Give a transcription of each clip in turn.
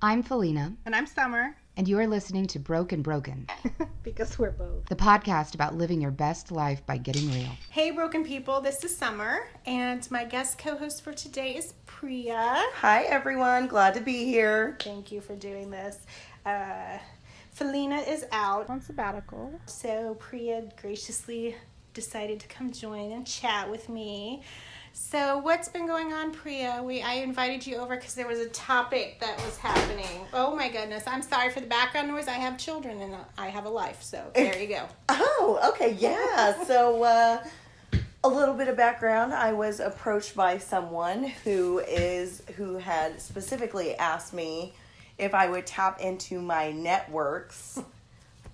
I'm Felina. And I'm Summer. And you are listening to Broken Broken. Because we're both. The podcast about living your best life by getting real. Hey, broken people. This is Summer. And my guest co-host for today is Priya. Hi, everyone. Glad to be here. Thank you for doing this. Felina is out on sabbatical. So Priya graciously decided to come join and chat with me. So what's been going on, Priya? I invited you over because there was a topic that was happening. Oh my goodness. I'm sorry for the background noise. I have children and I have a life. So there you go. Oh, okay. Yeah. So a little bit of background. I was approached by someone who had specifically asked me if I would tap into my networks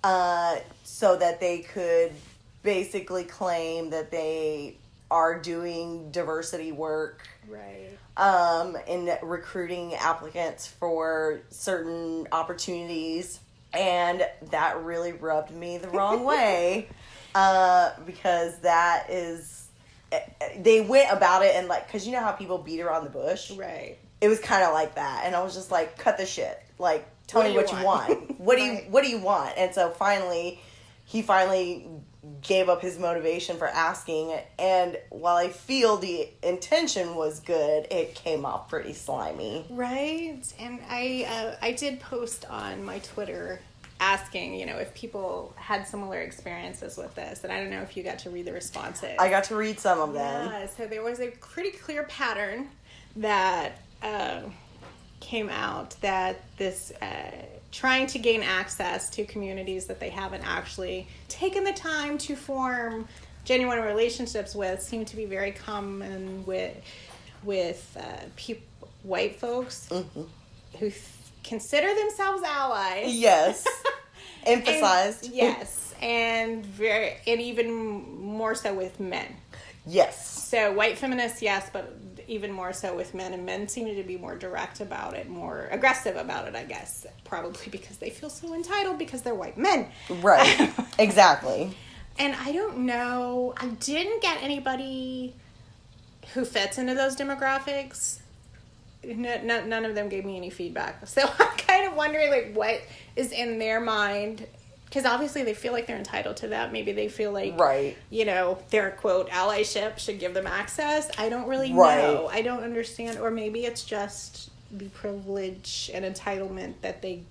so that they could basically claim that they are doing diversity work, right? In recruiting applicants for certain opportunities, and that really rubbed me the wrong way, because that is, they went about it and because you know how people beat around the bush, right? It was kind of like that, and I was just like, cut the shit, tell me what you want. What do you want? And so he finally gave up his motivation for asking, and while I feel the intention was good, it came off pretty slimy. Right. And I did post on my Twitter asking, if people had similar experiences with this, and I don't know if you got to read the responses. I got to read some of them. Yeah, so there was a pretty clear pattern that came out, that this trying to gain access to communities that they haven't actually taken the time to form genuine relationships with seem to be very common with white folks who consider themselves allies. Yes. Emphasized. Yes. And even more so with men. Yes. So white feminists, yes, but even more so with men, and men seem to be more direct about it, more aggressive about it, I guess, probably because they feel so entitled because they're white men. Right. Exactly. And I don't know, I didn't get anybody who fits into those demographics. None of them gave me any feedback. So I'm kind of wondering, what is in their mind. Because obviously they feel like they're entitled to that. Maybe they feel like, right, their, quote, allyship should give them access. I don't really know. I don't understand. Or maybe it's just the privilege and entitlement that they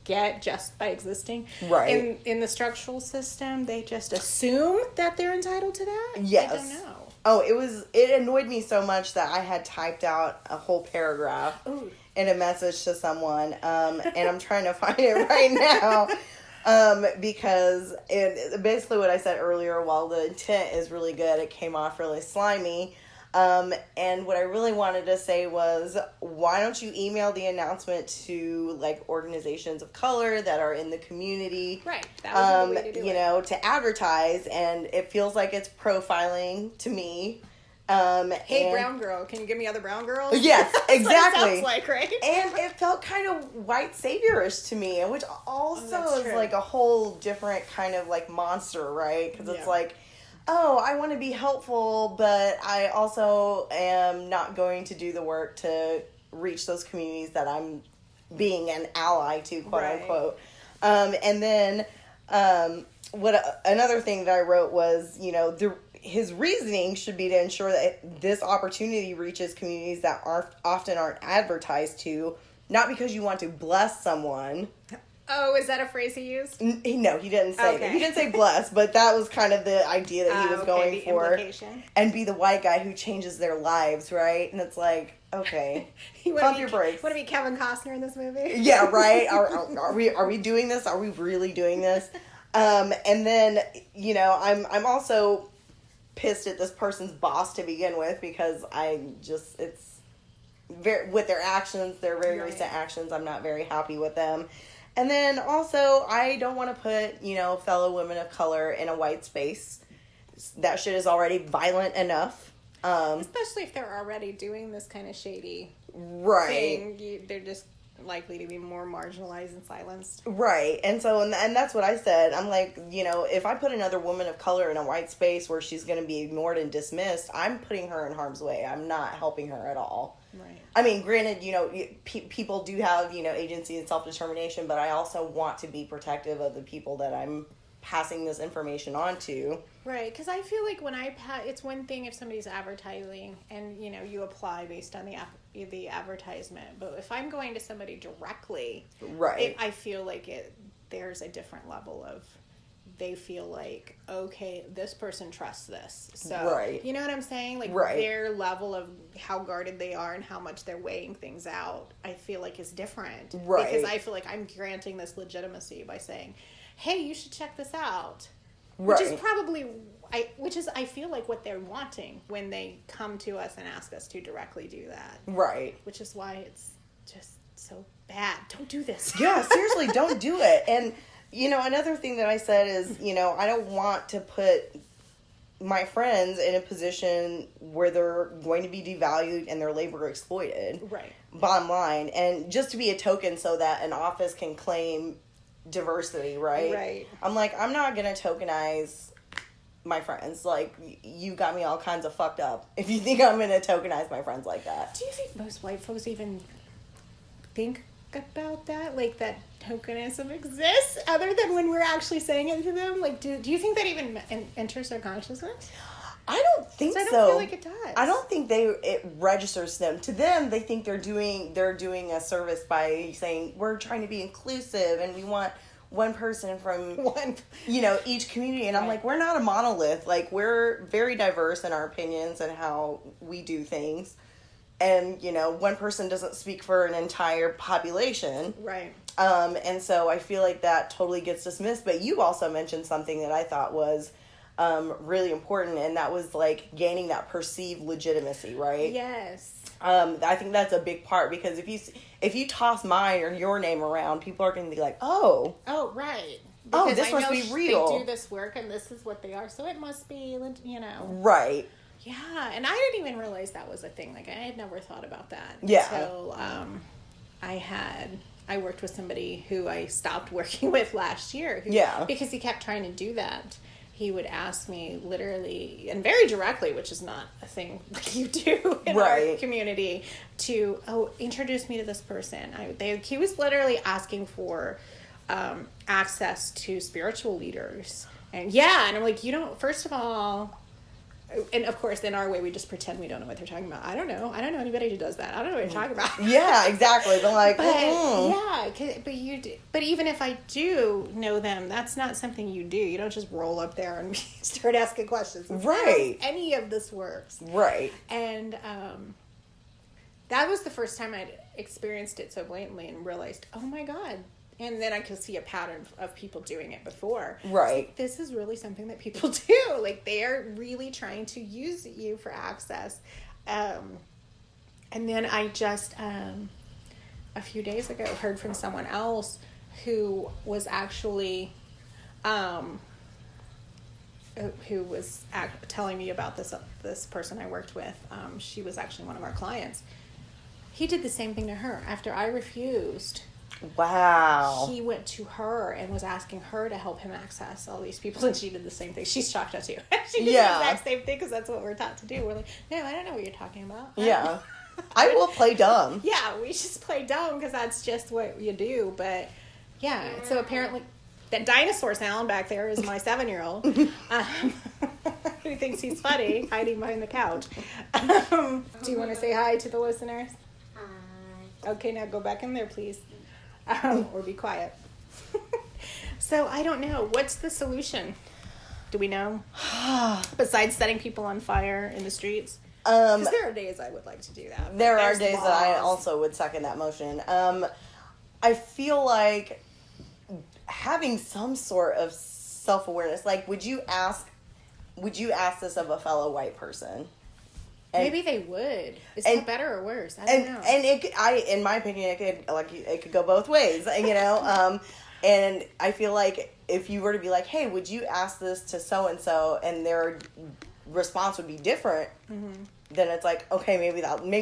get just by existing. Right. In the structural system, they just assume that they're entitled to that? Yes. I don't know. Oh, it annoyed me so much that I had typed out a whole paragraph in a message to someone. And I'm trying to find it right now. Because basically what I said earlier, while the intent is really good, it came off really slimy. And what I really wanted to say was, why don't you email the announcement to organizations of color that are in the community? Right. That was the way to do it. To advertise, and it feels like it's profiling to me. Hey, brown girl, can you give me other brown girls? Yes, exactly. That's what it sounds like, right? And it felt kind of white saviorish to me, which also is true. a whole different kind of monster, right? Because it's I want to be helpful, but I also am not going to do the work to reach those communities that I'm being an ally to, quote unquote. And then another thing that I wrote was, his reasoning should be to ensure that this opportunity reaches communities that often aren't advertised to, not because you want to bless someone. Oh, is that a phrase he used? No, he didn't say that. He didn't say bless, but that was kind of the idea that he was going for. Implication. And be the white guy who changes their lives, right? And it's okay, pump your brakes. Want to be Kevin Costner in this movie? Yeah, right? Are we doing this? Are we really doing this? And then, I'm also pissed at this person's boss to begin with, because it's very, with their actions, their very recent actions, I'm not very happy with them. And then also, I don't want to put, fellow women of color in a white space. That shit is already violent enough. Especially if they're already doing this kind of shady thing. They're just likely to be more marginalized and silenced. Right. And so, and that's what I said. I'm like, if I put another woman of color in a white space where she's going to be ignored and dismissed, I'm putting her in harm's way. I'm not helping her at all. Right. I mean, granted, people do have, agency and self-determination, but I also want to be protective of the people that I'm passing this information on to. Right, because I feel like when it's one thing if somebody's advertising and, you apply based on the advertisement, but if I'm going to somebody directly, right, I feel like there's a different level of, they feel like, okay, this person trusts this. So, right. You know what I'm saying? Like, right. Their level of how guarded they are and how much they're weighing things out, I feel like is different. Right. Because I feel like I'm granting this legitimacy by saying, hey, you should check this out. Right. Which is probably, I feel like what they're wanting when they come to us and ask us to directly do that. Right. Which is why it's just so bad. Don't do this. Yeah, seriously, don't do it. And, another thing that I said is, I don't want to put my friends in a position where they're going to be devalued and their labor exploited. Right. Bottom line. And just to be a token so that an office can claim diversity, right? Right. I'm like, I'm not going to tokenize my friends. Like, you got me all kinds of fucked up if you think I'm going to tokenize my friends like that. Do you think most white folks even think about that? Like, that tokenism exists other than when we're actually saying it to them? Like, do you think that even enters their consciousness? I don't think so. I don't feel like it does. I don't think it registers them. To them, they think they're doing a service by saying we're trying to be inclusive and we want one person from each community. And I'm like, we're not a monolith. Like, we're very diverse in our opinions and how we do things. And one person doesn't speak for an entire population. Right. And so I feel like that totally gets dismissed. But you also mentioned something that I thought was really important, and that was like gaining that perceived legitimacy, right? Yes. I think that's a big part, because if you toss mine or your name around, people are going to be like, oh, right. Because this must be real. They do this work, and this is what they are, so it must be, right. Yeah, and I didn't even realize that was a thing. Like, I had never thought about that. Yeah. So, I worked with somebody who I stopped working with last year. Because he kept trying to do that. He would ask me literally and very directly, which is not a thing you do in our community, to introduce me to this person. He was literally asking for access to spiritual leaders, and I'm like, first of all. And of course, in our way, we just pretend we don't know what they're talking about. I don't know anybody who does that. I don't know what you're talking about. Yeah, exactly. They're like, but even if I do know them, that's not something you do. You don't just roll up there and start asking questions. Right. Any of this works. Right. And that was the first time I'd experienced it so blatantly and realized, oh my God. And then I could see a pattern of people doing it before. Right. Like, this is really something that people do. Like, they are really trying to use you for access. And then I just, a few days ago, heard from someone else who was actually, who was telling me about this person I worked with. She was actually one of our clients. He did the same thing to her. After I refused... Wow. He went to her and was asking her to help him access all these people, and she did the same thing. She's shocked us too. She did the exact same thing, because that's what we're taught to do. We're like, no, I don't know what you're talking about. Yeah. I will play dumb. Yeah, we just play dumb because that's just what you do. But yeah, so apparently that dinosaur sound back there is my 7-year-old who thinks he's funny, hiding behind the couch. Do you want to say hi to the listeners? Hi. Okay, now go back in there, please. Or be quiet. So I don't know. What's the solution? Do we know? Besides setting people on fire in the streets? Because there are days I would like to do that. There are days that I also would second that motion. I feel like having some sort of self-awareness. Like, would you ask this of a fellow white person? And, maybe they would. Is that better or worse? I don't know. And in my opinion, it could go both ways. And I feel like if you were to be like, hey, would you ask this to so and so, and their response would be different, then it's like, okay, maybe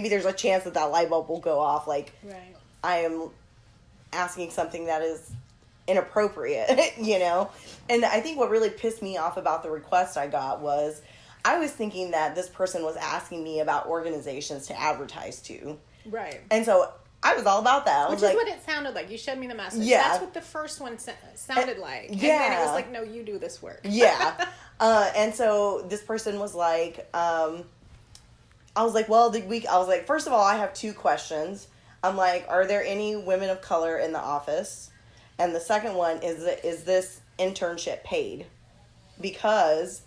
there's a chance that light bulb will go off. Like, right. I am asking something that is inappropriate, And I think what really pissed me off about the request I got was, I was thinking that this person was asking me about organizations to advertise to. Right. And so I was all about that. Which is what it sounded like. You showed me the message. Yeah. That's what the first one sounded like. And yeah. then it was like, no, you do this work. Yeah. And so this person was like, I was like, well, I was like, first of all, I have 2 questions. I'm like, are there any women of color in the office? And the second one is this internship paid? Because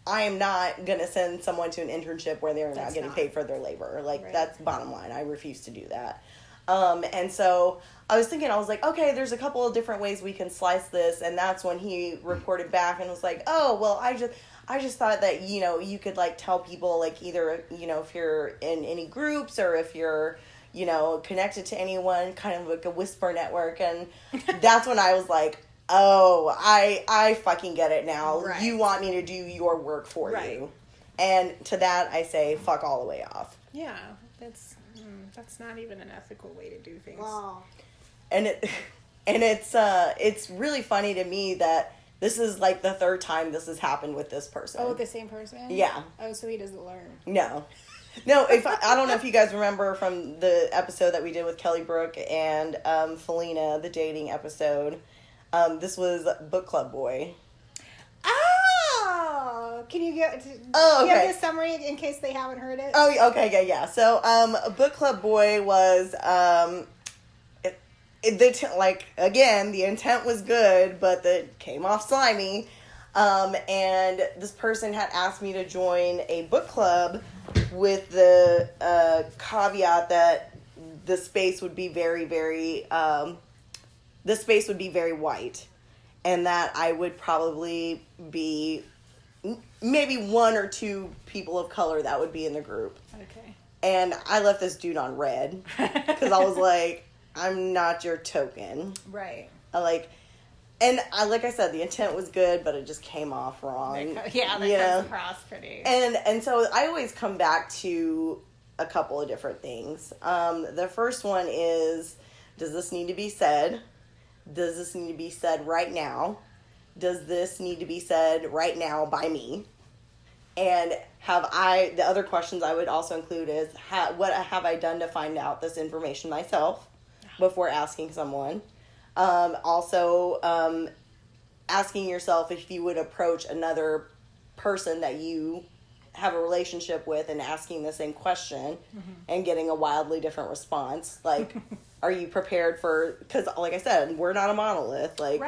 I am not going to send someone to an internship where they're not getting paid for their labor. Like, that's bottom line. I refuse to do that. And so I was thinking, I was like, okay, there's a couple of different ways we can slice this. And that's when he reported back and was like, oh, well, I just thought that, you know, you could, like, tell people, like, either, you know, if you're in any groups or if you're, you know, connected to anyone, kind of like a whisper network. And that's when I was like, oh, I fucking get it now. Right. You want me to do your work for you. And to that, I say, fuck all the way off. Yeah, that's not even an ethical way to do things. Wow. And it's really funny to me that this is like the 3rd time this has happened with this person. Oh, the same person? Yeah. Oh, so he doesn't learn. No, if I don't know if you guys remember from the episode that we did with Kelly Brook and Felina, the dating episode. This was Book Club Boy. Oh! Can you give a summary in case they haven't heard it? Oh, okay, yeah. So, Book Club Boy was, the intent was good, but it came off slimy. And this person had asked me to join a book club with the caveat that the space would be very, very, white, and that I would probably be maybe 1 or 2 people of color that would be in the group. Okay. And I left this dude on red because I was like, I'm not your token. Right. Like I said, the intent was good, but it just came off wrong. That comes across pretty. And so I always come back to a couple of different things. The first one is, does this need to be said? Does this need to be said right now? Does this need to be said right now by me? And the other questions I would also include is, what have I done to find out this information myself before asking someone? Also, asking yourself if you would approach another person that you have a relationship with and asking the same question and getting a wildly different response. Like, are you prepared for, because like I said, we're not a monolith. Like,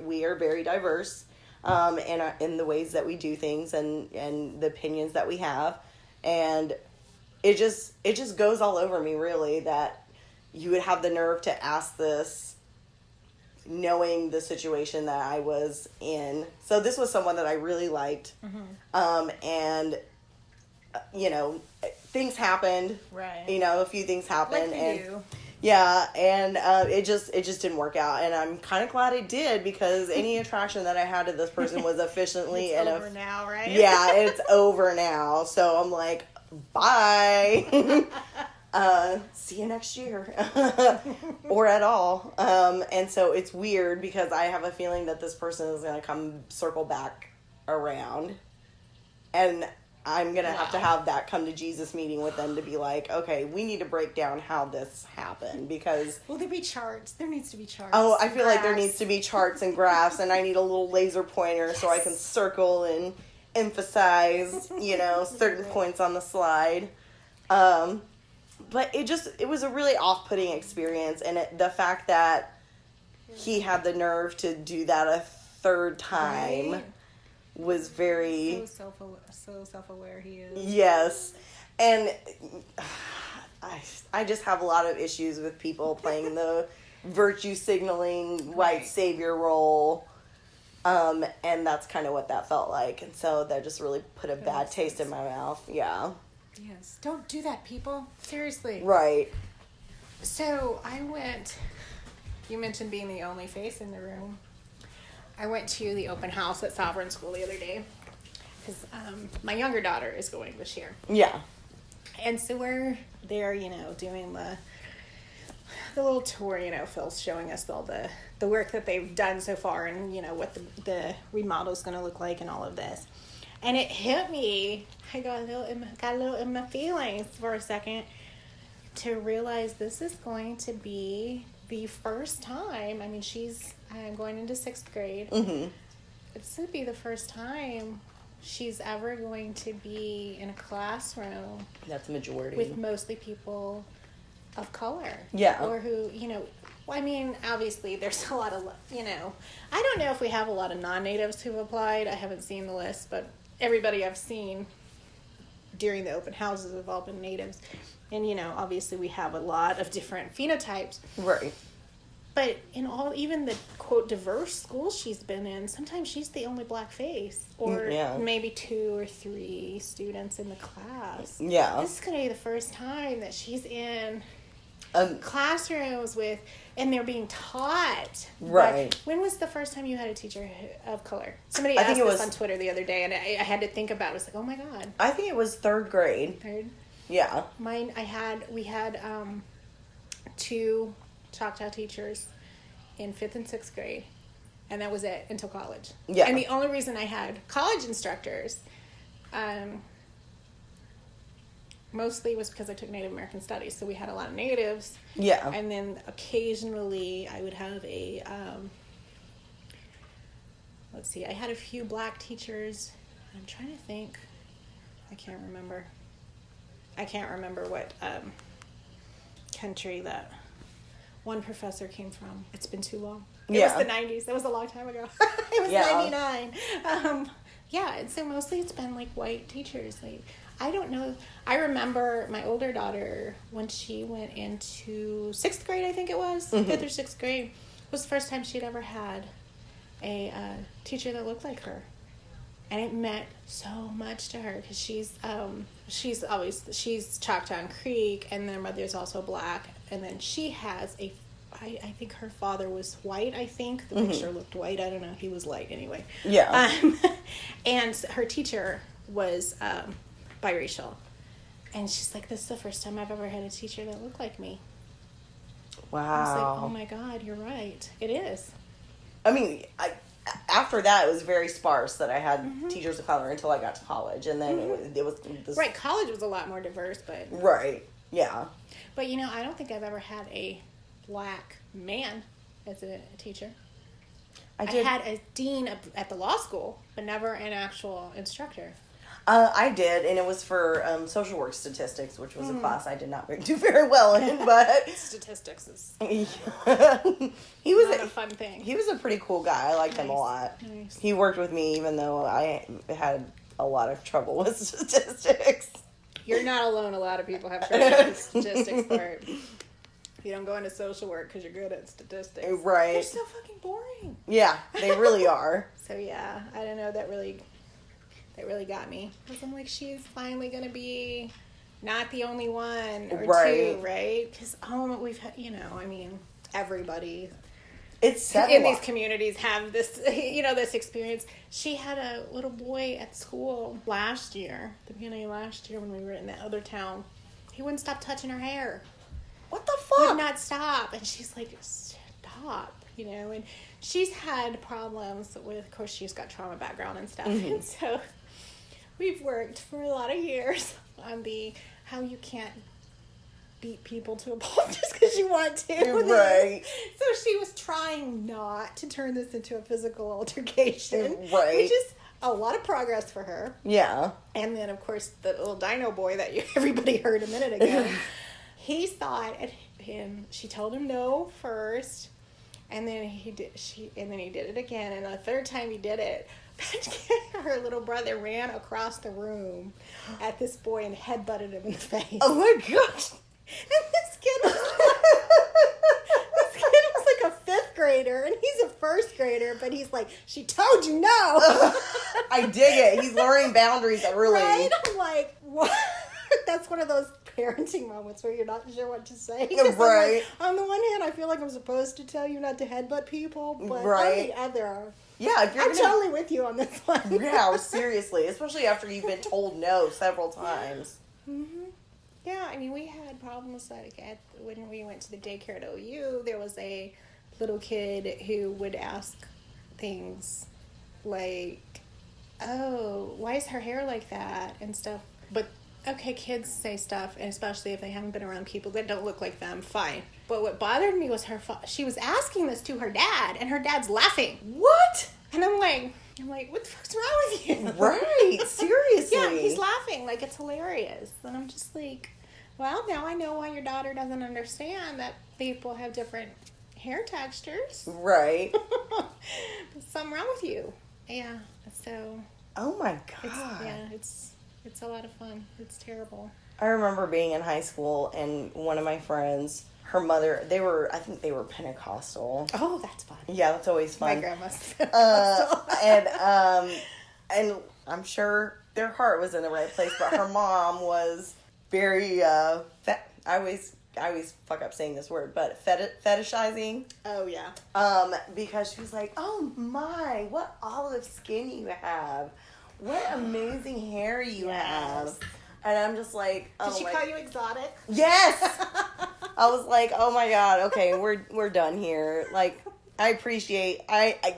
we are very diverse in the ways that we do things and the opinions that we have. And it just goes all over me, really, that you would have the nerve to ask this knowing the situation that I was in. So this was someone that I really liked. And you know, things happened. Right. You know, a few things happened. Yeah, and it just didn't work out, and I'm kind of glad it did, because any attraction that I had to this person was efficiently it's over now, right? Yeah, it's over now. So I'm like, bye. See you next year, or at all. And so it's weird because I have a feeling that this person is going to circle back around, and I'm going to have to have that come to Jesus meeting with them to be like, okay, we need to break down how this happened, because... Will there be charts? There needs to be charts. Oh, I feel like there needs to be charts and graphs, and I need a little laser pointer so I can circle and emphasize, you know, certain points on the slide. But it was a really off-putting experience, and the fact that he had the nerve to do that a 3rd time was very... So self-aware he is. Yes. And I just have a lot of issues with people playing the virtue signaling white savior role. And that's kind of what that felt like. And so that just really put a bad taste in my mouth. Yeah. Yes. Don't do that, people. Seriously. Right. So you mentioned being the only face in the room. I went to the open house at Sovereign School the other day because my younger daughter is going this year. Yeah. And so we're there, you know, doing the little tour, you know, Phil's showing us all the work that they've done so far and, you know, what the remodel's going to look like and all of this. And it hit me. I got a little in my feelings for a second to realize this is going to be the first time. I mean, I'm going into 6th grade. Mm-hmm. This would be the first time she's ever going to be in a classroom. That's a majority. With mostly people of color. Yeah. Or who, I mean, obviously there's a lot of, I don't know if we have a lot of non-natives who've applied. I haven't seen the list, but everybody I've seen during the open houses have all been natives. And, obviously we have a lot of different phenotypes. Right. But in even the, quote, diverse schools she's been in, sometimes she's the only black face. Or maybe 2 or 3 students in the class. Yeah. This is going to be the first time that she's in classrooms and they're being taught. Right. When was the first time you had a teacher of color? Somebody asked this on Twitter the other day, and I had to think about it. I was like, oh my God. I think it was 3rd grade. 3rd? Yeah. We had 2 Choctaw teachers in 5th and 6th grade, and that was it until college. Yeah. And the only reason I had college instructors, mostly was because I took Native American Studies, so we had a lot of natives. Yeah. And then occasionally I would have I had a few black teachers. I'm trying to think. I can't remember what country that one professor came from. It's been too long. It was the 90s. That was a long time ago. It was 99. And so mostly it's been like white teachers. Like, I don't know. I remember my older daughter, when she went into 6th grade, I think it was, 5th or 6th grade, was the first time she'd ever had a teacher that looked like her. And it meant so much to her because she's Choctaw and Creek, and their mother's also black. And then she has I think her father was white, I think. The picture looked white. I don't know. He was light anyway. Yeah. And her teacher was biracial. And she's like, this is the first time I've ever had a teacher that looked like me. Wow. I was like, oh my God, you're right. It is. I mean, after that, it was very sparse that I had teachers of color until I got to college. And then it was this... Right, college was a lot more diverse, but... Right, yeah. But, I don't think I've ever had a black man as a teacher. I had a dean at the law school, but never an actual instructor. I did, and it was for social work statistics, which was a class I did not do very well in, but... Statistics is he was not a fun thing. He was a pretty cool guy. I liked him a lot. Nice. He worked with me, even though I had a lot of trouble with statistics. You're not alone. A lot of people have trouble with the statistics part. You don't go into social work because you're good at statistics. Right. They're so fucking boring. Yeah, they really are. So, yeah, I don't know. That really got me. Because I'm like, she's finally going to be not the only one or two, right? Because, we've had, everybody in these communities have this, this experience. She had a little boy at school last year, the beginning of last year when we were in that other town. He wouldn't stop touching her hair. What the fuck? Would not stop. And she's like, stop, and she's had problems with, of course, she's got trauma background and stuff. And so we've worked for a lot of years on how you can't beat people to a pulp just because you want to. Right. So she was trying not to turn this into a physical altercation. Right. Which is a lot of progress for her. Yeah. And then, of course, the little dino boy that everybody heard a minute ago, he thought at him. She told him no first, and then he did it again, and the third time he did it, her little brother ran across the room at this boy and headbutted him in the face. Oh my gosh. And this kid was like a 5th grader, and he's a 1st grader, but he's like, she told you no. I dig it. He's learning boundaries early. Right? I'm like, what? That's one of those parenting moments where you're not sure what to say. Right. Like, on the one hand, I feel like I'm supposed to tell you not to headbutt people, but right. on the other... Yeah, if you're totally with you on this one. Yeah, seriously. Especially after you've been told no several times. Mm-hmm. Yeah, I mean, we had problems when we went to the daycare at OU. There was a little kid who would ask things like, oh, why is her hair like that and stuff. But okay, kids say stuff, and especially if they haven't been around people that don't look like them, fine. But what bothered me was she was asking this to her dad, and her dad's laughing. What? And I'm like, what the fuck's wrong with you? Right, seriously. Yeah, he's laughing like it's hilarious. And I'm just like, well, now I know why your daughter doesn't understand that people have different hair textures. Right. There's something wrong with you. Yeah, so. Oh my God. It's a lot of fun. It's terrible. I remember being in high school and one of my friends, her mother, I think they were Pentecostal. Oh, that's fun. Yeah, that's always fun. My grandma's Pentecostal. And I'm sure their heart was in the right place, but her mom was very, I always fuck up saying this word, but fetishizing. Oh, yeah. Because she was like, oh my, what olive skin you have. What amazing hair you have. And I'm just like, oh. Did she call you exotic? Yes. I was like, oh my God, okay, we're done here. Like, I appreciate, I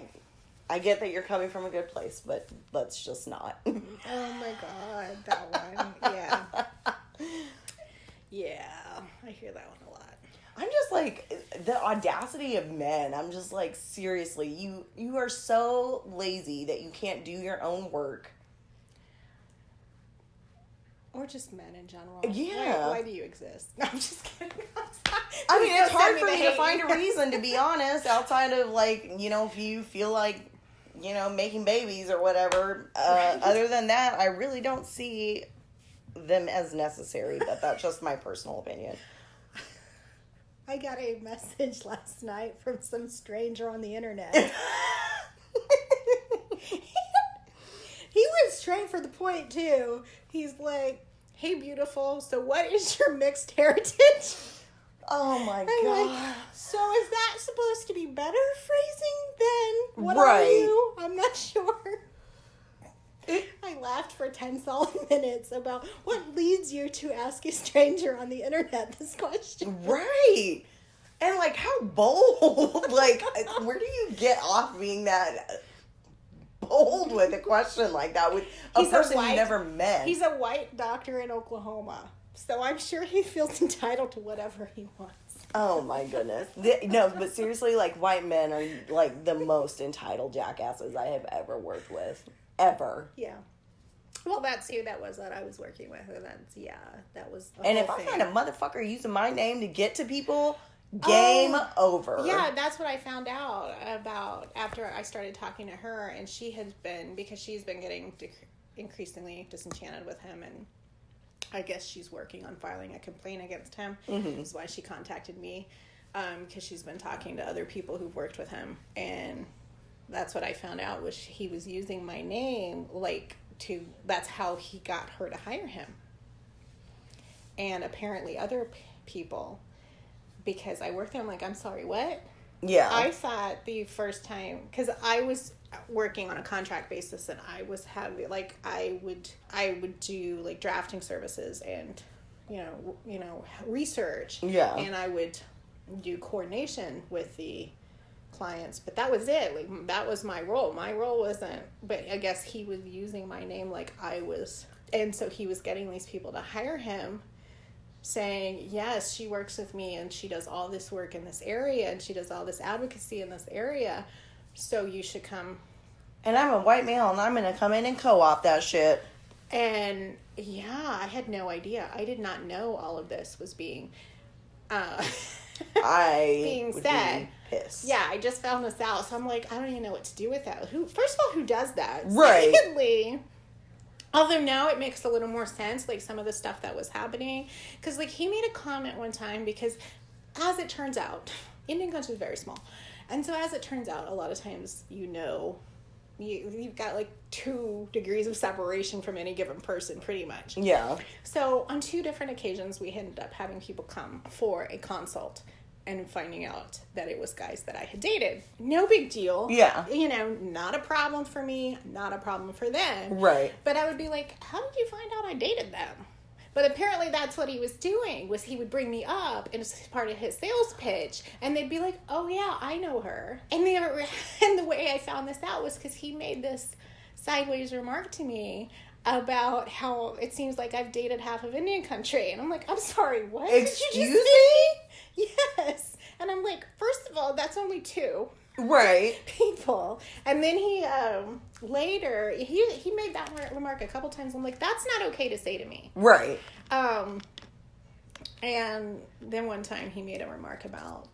get that you're coming from a good place, but let's just not. Oh my God, that one. Yeah. Yeah, I hear that one a lot. I'm just like, the audacity of men. I'm just like, seriously, you are so lazy that you can't do your own work. Or just men in general. Yeah. Why do you exist? No, I'm just kidding. I mean, it's hard for me to find a reason, to be honest, outside of like, if you feel like, making babies or whatever. Other than that, I really don't see them as necessary, but that's just my personal opinion. I got a message last night from some stranger on the internet. He went straight for the point, too. He's like, hey, beautiful, so what is your mixed heritage? Oh, my I'm God. like, so is that supposed to be better phrasing than what Right. are you? I'm not sure. I laughed for 10 solid minutes about what leads you to ask a stranger on the internet this question. Right. And, like, how bold. Like, where do you get off being that bold with a question like that with a person you never met? He's a white doctor in Oklahoma. So I'm sure he feels entitled to whatever he wants. Oh, my goodness. No, but seriously, like, white men are, like, the most entitled jackasses I have ever worked with. Ever. Yeah. Well, that's who that was that I was working with. And that was And if I find a motherfucker using my name to get to people, game over. Yeah, that's what I found out about after I started talking to her. And she had been, because she's been getting increasingly disenchanted with him, and I guess she's working on filing a complaint against him. Mm-hmm. That's why she contacted me, because she's been talking to other people who've worked with him. And that's what I found out, was he was using my name, that's how he got her to hire him. And apparently other people, because I worked there, I'm like, I'm sorry, what? Yeah. I thought the first time, because I was working on a contract basis, and I was having, I would do drafting services and research. Yeah. And I would do coordination with the clients, but that was it. That was my role. My role wasn't, but I guess he was using my name like I was, and so he was getting these people to hire him, saying, yes, she works with me and she does all this work in this area and she does all this advocacy in this area, so you should come. And I'm a white male and I'm gonna come in and co-op that shit. And yeah, I had no idea. I did not know all of this was being being said. Be pissed. Yeah, I just found this out, so I'm like, I don't even know what to do with that. First of all, who does that? Right. Secondly, although now it makes a little more sense, some of the stuff that was happening, because he made a comment one time, because as it turns out, Indian country is very small, and so as it turns out, a lot of times you've got 2 degrees of separation from any given person, pretty much. Yeah. So on 2 different occasions, we ended up having people come for a consult and finding out that it was guys that I had dated. No big deal. Yeah. Not a problem for me, not a problem for them. Right. But I would be like, how did you find out I dated them? But apparently that's what he was doing, was he would bring me up as part of his sales pitch, and they'd be like, oh yeah, I know her. And the way I found this out was because he made this sideways remark to me about how it seems like I've dated half of Indian country. And I'm like, I'm sorry, what? Excuse did you just me? say? Yes. And I'm like, first of all, that's only 2 Right. people. And then he later he made that remark a couple times. I'm like, that's not okay to say to me. Right. And then one time he made a remark about,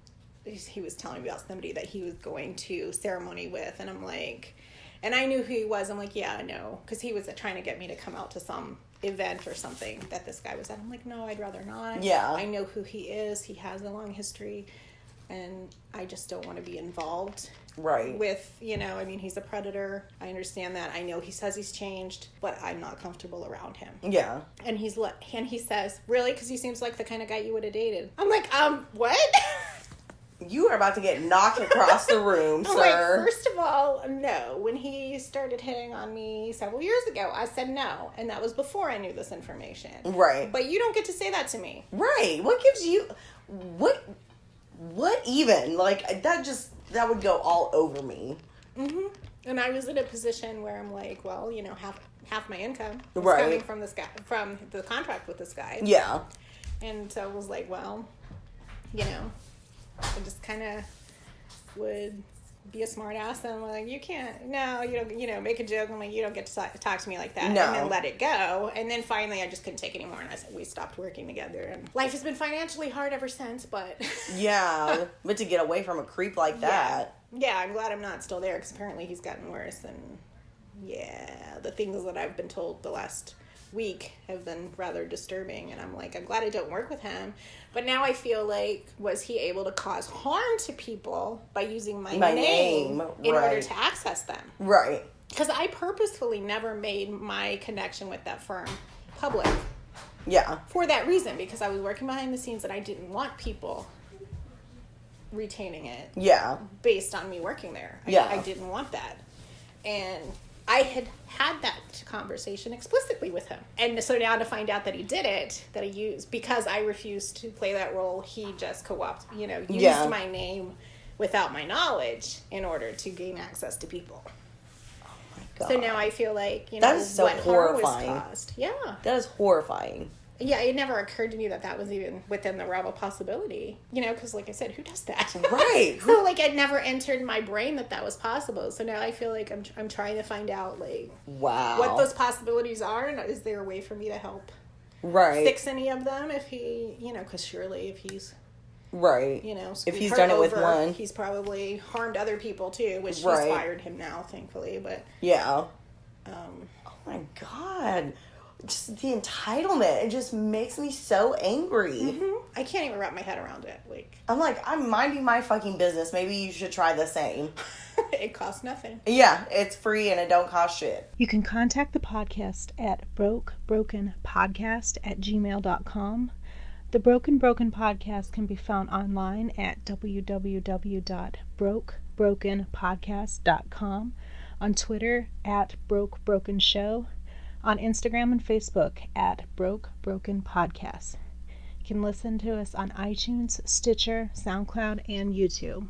he was telling me about somebody that he was going to ceremony with, and I'm like, and I knew who he was. I'm like, yeah, I know, because he was trying to get me to come out to some event or something that this guy was at. I'm like, no, I'd rather not. Yeah. I know who he is. He has a long history, and I just don't want to be involved. Right. With, I mean, he's a predator. I understand that. I know he says he's changed, but I'm not comfortable around him. Yeah. And he says, really? Because he seems like the kind of guy you would have dated. I'm like, what? You are about to get knocked across the room, I'm sir. like, first of all, no. When he started hitting on me several years ago, I said no. And that was before I knew this information. Right. But you don't get to say that to me. Right. What gives you... What even? Like, that would go all over me. Mm-hmm. And I was in a position where I'm like, well, half my income was right. coming from this guy, from the contract with this guy. Yeah. And so I was like, well, I just kind of would be a smart ass, and I'm like, you don't, make a joke. I'm like, you don't get to talk to me like that. No. And then let it go. And then finally I just couldn't take it anymore, and we stopped working together, and life has been financially hard ever since, but yeah, but to get away from a creep like that. Yeah, I'm glad I'm not still there, because apparently he's gotten worse, and the things that I've been told the last week have been rather disturbing, and I'm like, I'm glad I don't work with him. But now I feel like, was he able to cause harm to people by using my name in order to access them? Right. Because I purposefully never made my connection with that firm public. Yeah. For that reason, because I was working behind the scenes and I didn't want people retaining it. Yeah. Based on me working there. I didn't want that. And I had that conversation explicitly with him. And so now to find out that he did it, that he used, because I refused to play that role, he just used my name without my knowledge in order to gain access to people. Oh my God. So now I feel like, that is so what horrifying. harm was caused. Yeah. That is horrifying. Yeah, it never occurred to me that was even within the realm of possibility. Because like I said, who does that? Right. So it never entered my brain that was possible. So now I feel like I'm trying to find out wow, what those possibilities are, and is there a way for me to help fix any of them if he, because surely if he's right, if he's done it with one, he's probably harmed other people too, which she's fired him now, thankfully. But yeah, oh my God. Just the entitlement, it just makes me so angry. Mm-hmm. I can't even wrap my head around it. I'm minding my fucking business. Maybe you should try the same. It costs nothing. Yeah, it's free and it don't cost shit. You can contact the podcast at brokebrokenpodcast@gmail.com. The Broken Podcast can be found online at www.brokebrokenpodcast.com, on Twitter at BrokeBrokenShow, on Instagram and Facebook at Broke Broken Podcast. You can listen to us on iTunes, Stitcher, SoundCloud, and YouTube.